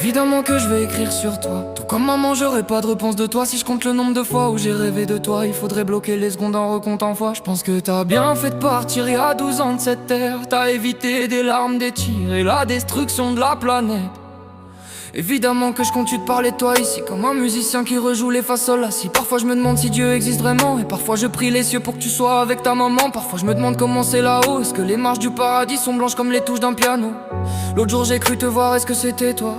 Évidemment que je vais écrire sur toi. Tout comme maman, j'aurai pas de réponse de toi. Si je compte le nombre de fois où j'ai rêvé de toi, il faudrait bloquer les secondes en recomptant fois. Je pense que t'as bien fait de partir il y a 12 ans de cette terre. T'as évité des larmes, des tirs et la destruction de la planète. Évidemment que je continue de parler de toi ici comme un musicien qui rejoue les fa sol la si. Parfois je me demande si Dieu existe vraiment, et parfois je prie les cieux pour que tu sois avec ta maman. Parfois je me demande comment c'est là-haut. Est-ce que les marches du paradis sont blanches comme les touches d'un piano? L'autre jour j'ai cru te voir, est-ce que c'était toi?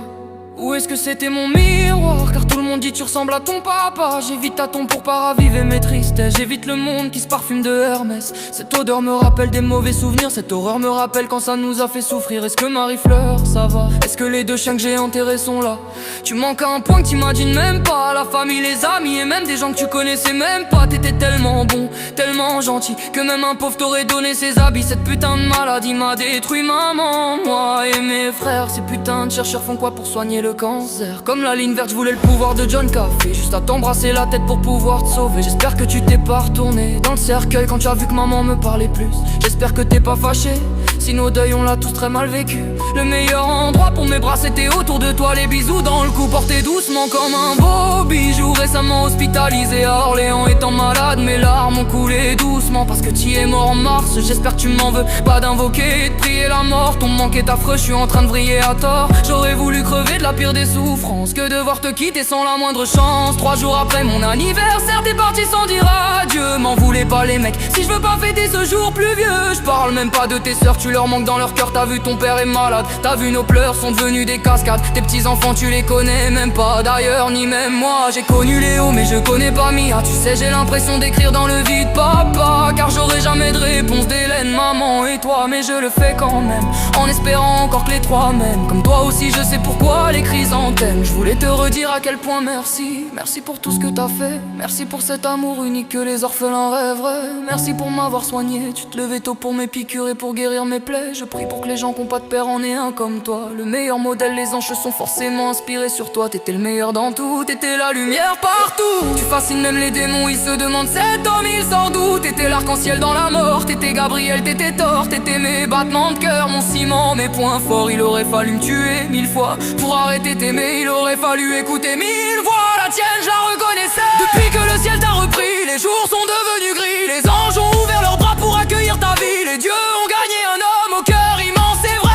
Ou est-ce que c'était mon miroir? Car tout le monde dit tu ressembles à ton papa. J'évite ta tombe pour pas raviver mes tristesses. J'évite le monde qui se parfume de Hermès. Cette odeur me rappelle des mauvais souvenirs. Cette horreur me rappelle quand ça nous a fait souffrir. Est-ce que Marie-Fleur, ça va? Est-ce que les deux chiens que j'ai enterrés sont là? Tu manques à un point que t'imagines même pas. La famille, les amis et même des gens que tu connaissais même pas. T'étais tellement bon, tellement gentil, que même un pauvre t'aurait donné ses habits. Cette putain de maladie m'a détruit maman, moi et mes frères. Ces putains de chercheurs font quoi pour soigner le cancer? Comme la ligne verte, je voulais le pouvoir de John Café, juste à t'embrasser la tête pour pouvoir te sauver. J'espère que tu t'es pas retourné dans le cercueil quand tu as vu que maman me parlait plus. J'espère que t'es pas fâché, si nos deuils on l'a tous très mal vécu. Le meilleur endroit pour mes bras c'était autour de toi. Les bisous dans le cou portés doucement comme un beau bijou. Récemment hospitalisé à Orléans, étant malade mes larmes ont coulé doucement. Parce que tu es mort en mars, j'espère que tu m'en veux pas d'invoquer et de prier la mort. Ton manque est affreux, je suis en train de vriller à tort. J'aurais voulu crever de la pire des souffrances que devoir te quitter sans la moindre chance. 3 jours après mon anniversaire, t'es parti sans dire adieu. M'en voulez pas les mecs, si je veux pas fêter ce jour pluvieux. Je parle même pas de tes sœurs, tu leur manques dans leur cœur. T'as vu ton père est malade, t'as vu nos pleurs sont devenus des cascades. Tes petits enfants tu les connais même pas d'ailleurs, ni même moi. J'ai connu Léo mais je connais pas Mia. Tu sais j'ai l'impression d'écrire dans le vide papa, car j'aurai jamais de réponse d'Hélène, maman et toi. Mais je le fais quand même, en espérant encore que les trois m'aiment. Comme toi aussi je sais pourquoi les chrysanthèmes. Je voulais te redire à quel point merci. Merci pour tout ce que t'as fait. Merci pour cet amour unique que les orphelins rêveraient. Merci pour m'avoir soigné. Tu te levais tôt pour mes piqûres et pour guérir mes plaies. Je prie pour que les gens qui ont pas de père en aient un comme toi. Le meilleur modèle, les anges sont forcément inspirés sur toi. T'étais le meilleur dans tout, t'étais la lumière partout. Tu fascines même les démons, ils se demandent cet homme il sort d'où. T'étais l'arc-en-ciel dans la mort, t'étais Gabriel, t'étais Thor. T'étais mes battements de cœur, mon ciment, mes points forts. Il aurait fallu me tuer 1000 fois pour arrêter t'aimer. Il aurait fallu écouter 1000 voix, la tienne je la reconnaissais. Depuis que le ciel t'a repris, les jours sont devenus gris. Les anges ont ouvert leurs bras pour accueillir ta vie. Les dieux ont gagné un homme au cœur immense, c'est vrai.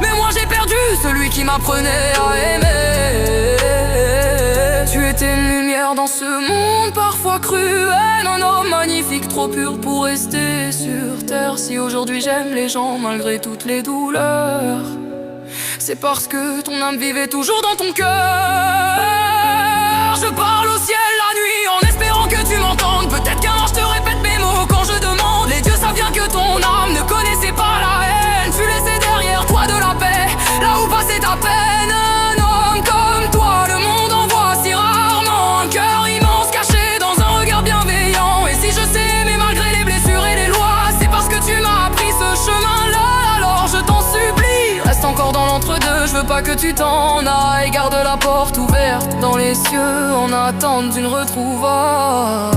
Mais moi j'ai perdu celui qui m'apprenait à aimer. Tu étais une lumière dans ce monde parfois cruel. Un homme magnifique, trop pur pour rester sur terre. Si aujourd'hui j'aime les gens malgré toutes les douleurs, c'est parce que ton âme vivait toujours dans ton cœur. Je parle au ciel la nuit en espérant que tu m'entendes. Peut-être qu'un ange te répète mes mots quand je demande. Les dieux savent bien que ton âme ne connaissait pas la haine. Tu laissais derrière toi de la paix, là où passait ta peine. Un homme comme toi, le monde en voit si rarement. Un cœur immense caché dans un regard bienveillant. Et si je sais aimer malgré les blessures et les lois, c'est parce que tu m'as appris ce chemin-là. Alors je t'en supplie, reste encore dans l'entre-deux. Je veux pas que tu t'en ailles. Garde la porte ouverte dans les cieux en attente d'une retrouvaille.